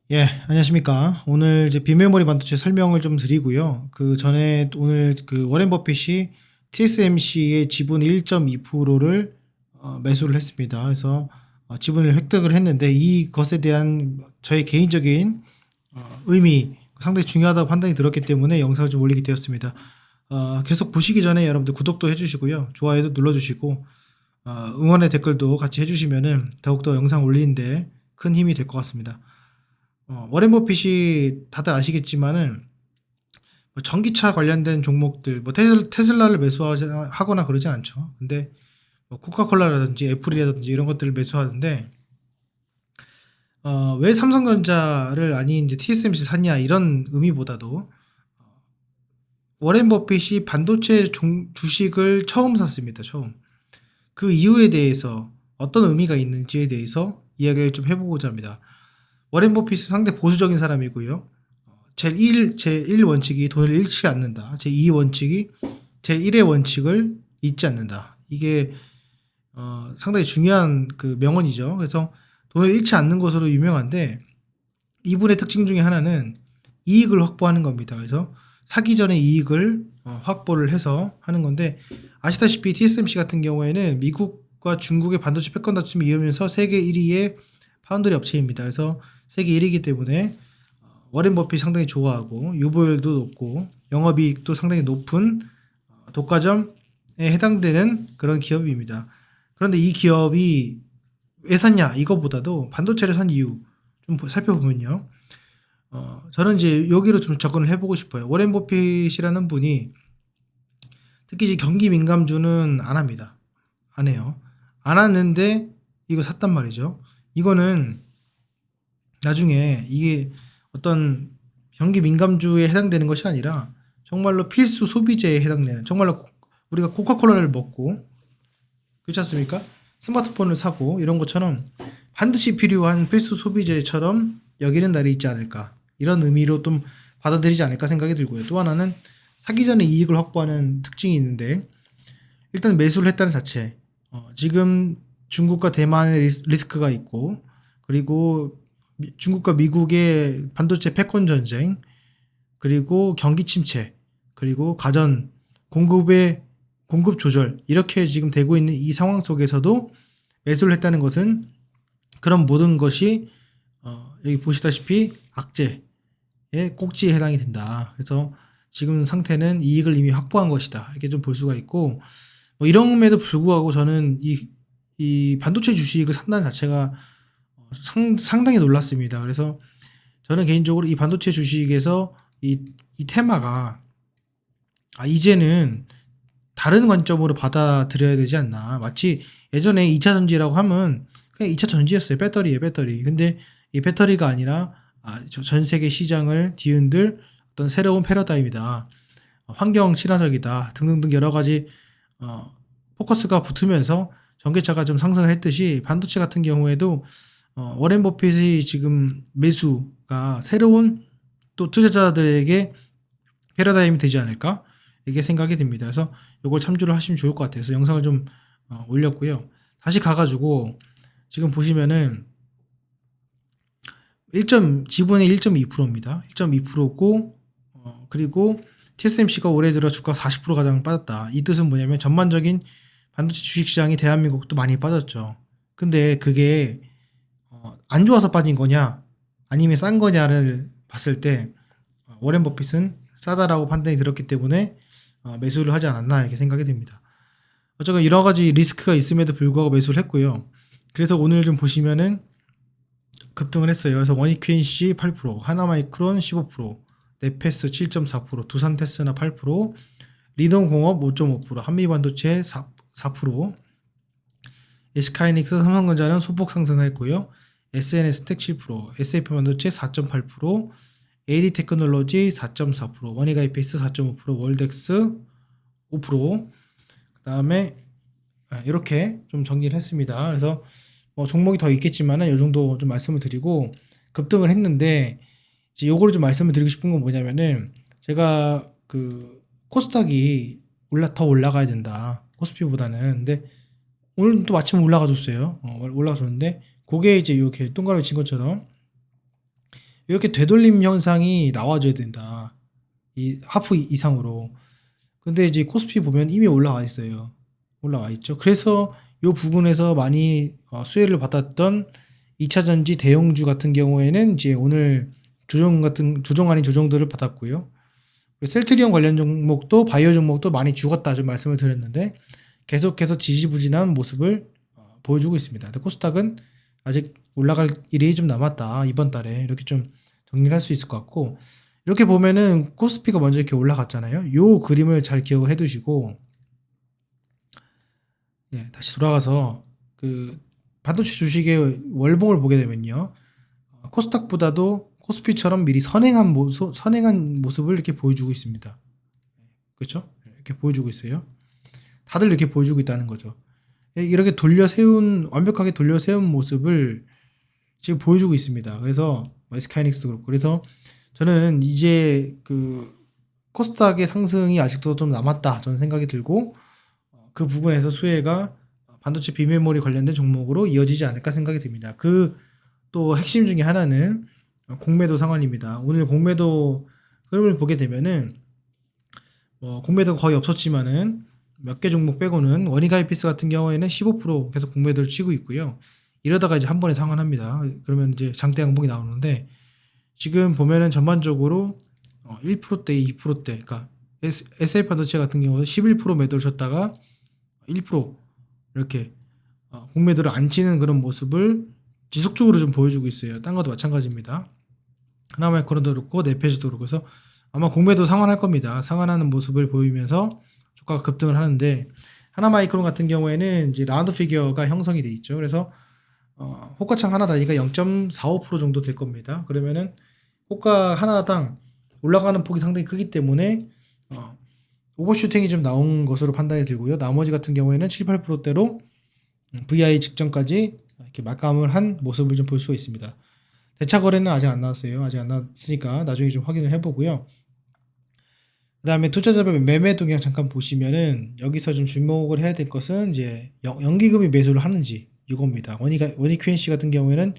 예, 안녕하십니까. 오늘 이제 빈메모리 반도체 설명을 좀 드리고요. 그 전에 오늘 그 워렌 버핏이 TSMC의 지분 1.2%를 매수를 했습니다. 그래서 지분을 획득을 했는데 이것에 대한 저의 개인적인 의미 상당히 중요하다고 판단이 들었기 때문에 영상을 좀 올리게 되었습니다. 계속 보시기 전에 여러분들 구독도 해주시고요. 좋아요도 눌러주시고 응원의 댓글도 같이 해주시면은 더욱더 영상 올리는데 큰 힘이 될 것 같습니다. 워렌 버핏이 다들 아시겠지만은 뭐 전기차 관련된 종목들, 뭐 테슬라를 매수하거나 그러진 않죠. 근데 뭐 코카콜라라든지 애플이라든지 이런 것들을 매수하는데 왜 삼성전자를 아닌 이제 TSMC 샀냐 이런 의미보다도 워렌 버핏이 반도체 주식을 처음 샀습니다. 처음. 그 이유에 대해서 어떤 의미가 있는지에 대해서 이야기를 좀 해보고자 합니다. 워렌 버핏은 상당히 보수적인 사람이고요. 제1 원칙이 돈을 잃지 않는다. 제2 원칙이 제1의 원칙을 잊지 않는다. 이게 상당히 중요한 그 명언이죠. 그래서 돈을 잃지 않는 것으로 유명한데 이분의 특징 중에 하나는 이익을 확보하는 겁니다. 그래서 사기 전에 이익을 확보를 해서 하는 건데 아시다시피 TSMC 같은 경우에는 미국과 중국의 반도체 패권 다툼이 이으면서 세계 1위의 파운드리 업체입니다. 그래서 세계 1위이기 때문에 워렌 버핏이 상당히 좋아하고 유보율도 높고 영업이익도 상당히 높은 독과점에 해당되는 그런 기업입니다. 그런데 이 기업이 왜 샀냐 이거보다도 반도체를 산 이유 좀 살펴보면요. 저는 이제 여기로 좀 접근을 해보고 싶어요. 워렌 버핏이라는 분이 특히 이제 경기 민감주는 안 합니다. 안 해요. 안 하는데 이거 샀단 말이죠. 이거는 나중에 이게 어떤 경기 민감주에 해당되는 것이 아니라 정말로 필수 소비재에 해당되는 정말로 우리가 코카콜라를 먹고 그렇지 않습니까? 스마트폰을 사고 이런 것처럼 반드시 필요한 필수 소비재처럼 여기는 날이 있지 않을까 이런 의미로 좀 받아들이지 않을까 생각이 들고요. 또 하나는 사기 전에 이익을 확보하는 특징이 있는데 일단 매수를 했다는 자체 지금 중국과 대만의 리스크가 있고 그리고 중국과 미국의 반도체 패권 전쟁 그리고 경기 침체 그리고 가전 공급의 공급 조절 이렇게 지금 되고 있는 이 상황 속에서도 매수를 했다는 것은 그런 모든 것이 여기 보시다시피 악재의 꼭지에 해당이 된다. 그래서 지금 상태는 이익을 이미 확보한 것이다. 이렇게 좀 볼 수가 있고 뭐 이럼에도 불구하고 저는 이 반도체 주식을 산다는 자체가 상당히 놀랐습니다. 그래서 저는 개인적으로 이 반도체 주식에서 이 테마가 이제는 다른 관점으로 받아들여야 되지 않나. 마치 예전에 2차 전지라고 하면 그냥 2차 전지였어요. 배터리예요, 배터리. 근데 이 배터리가 아니라 전 세계 시장을 뒤흔들 어떤 새로운 패러다임이다. 환경 친화적이다. 등등등 여러 가지 포커스가 붙으면서 전기차가 좀 상승을 했듯이 반도체 같은 경우에도 워렌 버핏의 지금 매수가 새로운 또 투자자들에게 패러다임이 되지 않을까? 이게 생각이 듭니다. 그래서 이걸 참조를 하시면 좋을 것 같아요. 그래서 영상을 좀 올렸고요. 다시 가가지고 지금 보시면은 지분의 1.2%입니다. 1.2%고 그리고 TSMC가 올해 들어 주가 40% 가량 빠졌다. 이 뜻은 뭐냐면 전반적인 반도체 주식시장이 대한민국도 많이 빠졌죠. 근데 그게 안 좋아서 빠진 거냐 아니면 싼 거냐를 봤을 때 워렌 버핏은 싸다라고 판단이 들었기 때문에 매수를 하지 않았나 이렇게 생각이 됩니다. 어쨌건 여러 가지 리스크가 있음에도 불구하고 매수를 했고요. 그래서 오늘 좀 보시면은 급등을 했어요. 그래서 원익QNC 8%, 하나마이크론 15%, 네페스 7.4%, 두산테스나 8%, 리동공업 5.5%, 한미반도체 4%, SK하이닉스, 삼성전자는 소폭 상승했고요. SNS텍 7%, SF반도체 4.8%, AD테크놀로지 4.4%, 원익아이피스 4.5%, 월덱스 5%, 그 다음에 이렇게 좀 정리를 했습니다. 그래서 뭐 종목이 더 있겠지만은 이 정도 좀 말씀을 드리고 급등을 했는데 이제 요거를 좀 말씀을 드리고 싶은 건 뭐냐면은 제가 그 코스닥이 더 올라가야 된다. 코스피보다는. 근데 오늘 또 마침 올라가줬어요. 올라가줬는데 그게 이제 이렇게 동그라미 친 것처럼 이렇게 되돌림 현상이 나와줘야 된다. 이 하프 이상으로. 근데 이제 코스피 보면 이미 올라와 있어요. 올라와 있죠. 그래서 이 부분에서 많이 수혜를 받았던 2차 전지 대형주 같은 경우에는 이제 오늘 조정 아닌 조정들을 받았고요. 셀트리온 관련 종목도 바이오 종목도 많이 죽었다 좀 말씀을 드렸는데 계속해서 지지부진한 모습을 보여주고 있습니다. 근데 코스닥은 아직 올라갈 일이 좀 남았다. 이번 달에 이렇게 좀 정리를 할 수 있을 것 같고, 이렇게 보면은 코스피가 먼저 이렇게 올라갔잖아요. 요 그림을 잘 기억을 해두시고, 예, 다시 돌아가서 그 반도체 주식의 월봉을 보게 되면요, 코스닥보다도 코스피처럼 미리 선행한 모습을 이렇게 보여주고 있습니다. 그렇죠? 이렇게 보여주고 있어요. 다들 이렇게 보여주고 있다는 거죠. 이렇게 완벽하게 돌려 세운 모습을 지금 보여주고 있습니다. 그래서 SK하이닉스도 그렇고, 그래서 저는 이제 그 코스닥의 상승이 아직도 좀 남았다 저는 생각이 들고, 그 부분에서 수혜가 반도체 비메모리 관련된 종목으로 이어지지 않을까 생각이 듭니다. 그 또 핵심 중에 하나는 공매도 상환입니다. 오늘 공매도 흐름을 보게 되면은 공매도가 거의 없었지만은 몇 개 종목 빼고는 원익아이피스 같은 경우에는 15% 계속 공매도를 치고 있고요. 이러다가 이제 한 번에 상환합니다. 그러면 이제 장대 양봉이 나오는데, 지금 보면은 전반적으로 1%대, 2%대, 그러니까 SF 반도체 같은 경우는 11% 매도를 쳤다가 1% 이렇게 공매도를 안 치는 그런 모습을 지속적으로 좀 보여주고 있어요. 딴 것도 마찬가지입니다. 하나마이크론도 그렇고 네페즈도 그렇고, 그래서 아마 공매도 상환할 겁니다. 상환하는 모습을 보이면서 주가가 급등을 하는데, 하나마이크론 같은 경우에는 이제 라운드 피겨가 형성이 돼 있죠. 그래서 호가창 하나 단위가 0.45% 정도 될 겁니다. 그러면은 호가 하나당 올라가는 폭이 상당히 크기 때문에 오버슈팅이 좀 나온 것으로 판단이 들고요. 나머지 같은 경우에는 7, 8%대로 VI 직전까지 이렇게 마감을 한 모습을 좀 볼 수가 있습니다. 대차 거래는 아직 안 나왔어요. 아직 안 나왔으니까 나중에 좀 확인을 해보고요. 그 다음에 투자자별 매매 동향 잠깐 보시면은, 여기서 좀 주목을 해야 될 것은 이제 연기금이 매수를 하는지 이겁니다. 원익 QNC 같은 경우에는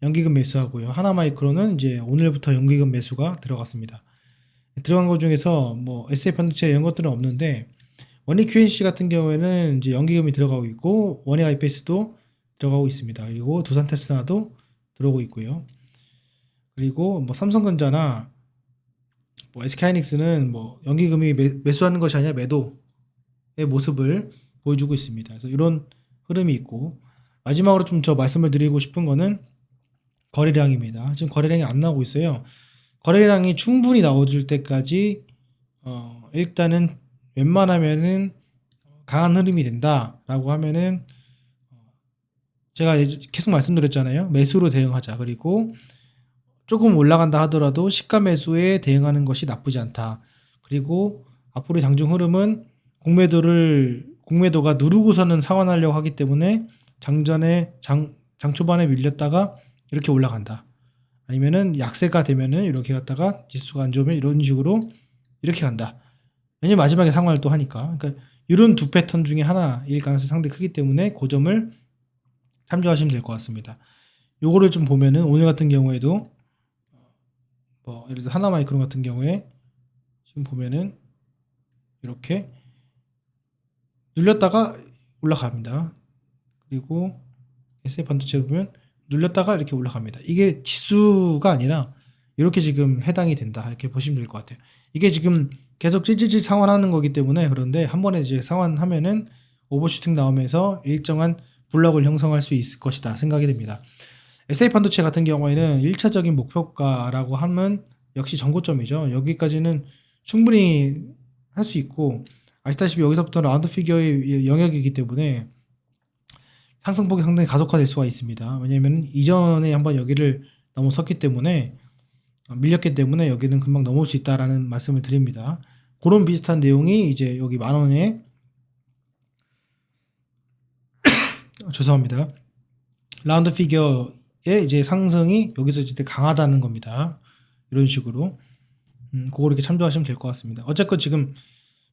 연기금 매수하고요. 하나마이크로는 이제 오늘부터 연기금 매수가 들어갔습니다. 들어간 것 중에서 뭐 SF 반도체 이런 것들은 없는데, 원익 QNC 같은 경우에는 이제 연기금이 들어가고 있고, 원익 IPS도 들어가고 있습니다. 그리고 두산 테스나도 들어오고 있고요. 그리고 뭐 삼성전자나 뭐 SK하이닉스는 뭐 연기금이 매수하는 것이 아니라 매도의 모습을 보여주고 있습니다. 그래서 이런 흐름이 있고, 마지막으로 좀 저 말씀을 드리고 싶은 거는 거래량입니다. 지금 거래량이 안 나오고 있어요. 거래량이 충분히 나와줄 때까지 일단은 웬만하면은 강한 흐름이 된다라고 하면은, 제가 계속 말씀드렸잖아요. 매수로 대응하자. 그리고 조금 올라간다 하더라도 시가 매수에 대응하는 것이 나쁘지 않다. 그리고 앞으로의 장중 흐름은 공매도가 누르고서는 상환하려고 하기 때문에 장전에 장 초반에 밀렸다가 이렇게 올라간다. 아니면은 약세가 되면은 이렇게 갔다가 지수가 안 좋으면 이런 식으로 이렇게 간다. 왜냐면 마지막에 상환을 또 하니까. 그러니까 이런 두 패턴 중에 하나일 가능성이 상당히 크기 때문에 그 점을 참조하시면 될 것 같습니다. 요거를 좀 보면은 오늘 같은 경우에도 뭐 예를 들어 하나마이크론 같은 경우에 지금 보면은 이렇게 눌렸다가 올라갑니다. 그리고 SF 반도체 보면 눌렸다가 이렇게 올라갑니다. 이게 지수가 아니라 이렇게 지금 해당이 된다, 이렇게 보시면 될 것 같아요. 이게 지금 계속 찔찔찔 상환하는 거기 때문에, 그런데 한 번에 이제 상환하면은 오버슈팅 나오면서 일정한 블럭을 형성할 수 있을 것이다 생각이 됩니다. SA 반도체 같은 경우에는 1차적인 목표가라고 하면 역시 전고점이죠. 여기까지는 충분히 할 수 있고, 아시다시피 여기서부터 라운드 피겨의 영역이기 때문에 상승폭이 상당히 가속화될 수가 있습니다. 왜냐하면 이전에 한번 여기를 넘어섰기 때문에, 밀렸기 때문에 여기는 금방 넘어올 수 있다라는 말씀을 드립니다. 그런 비슷한 내용이 이제 여기 10,000원에 죄송합니다. 라운드 피겨의 이제 상승이 여기서 이제 강하다는 겁니다. 이런 식으로 그거 이렇게 참조하시면 될 것 같습니다. 어쨌건 지금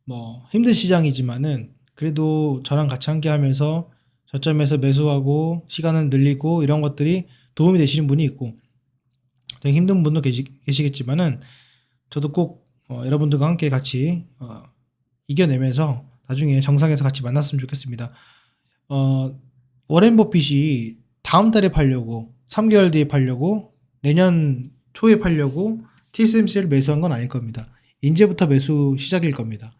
뭐 힘든 시장이지만은 그래도 저랑 같이 함께 하면서 저점에서 매수하고 시간을 늘리고 이런 것들이 도움이 되시는 분이 있고, 되게 힘든 분도 계시겠지만은 저도 꼭 여러분들과 함께 같이 이겨내면서 나중에 정상에서 같이 만났으면 좋겠습니다. 워렌 버핏이 다음 달에 팔려고 3개월 뒤에 팔려고 내년 초에 팔려고 TSMC를 매수한 건 아닐 겁니다. 이제부터 매수 시작일 겁니다.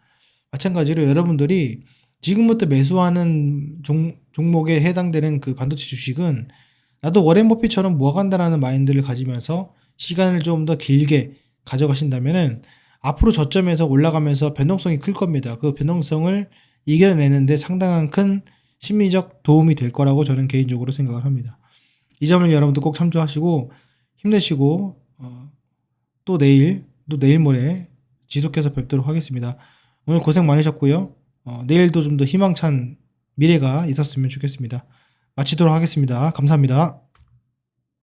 마찬가지로 여러분들이 지금부터 매수하는 종목에 해당되는 그 반도체 주식은 나도 워렌 버핏처럼 모아간다라는 마인드를 가지면서 시간을 좀 더 길게 가져가신다면은 앞으로 저점에서 올라가면서 변동성이 클 겁니다. 그 변동성을 이겨내는데 상당한 큰 심리적 도움이 될 거라고 저는 개인적으로 생각을 합니다. 이 점을 여러분들 꼭 참조하시고 힘내시고 또 내일 모레 지속해서 뵙도록 하겠습니다. 오늘 고생 많으셨고요. 내일도 좀 더 희망찬 미래가 있었으면 좋겠습니다. 마치도록 하겠습니다. 감사합니다.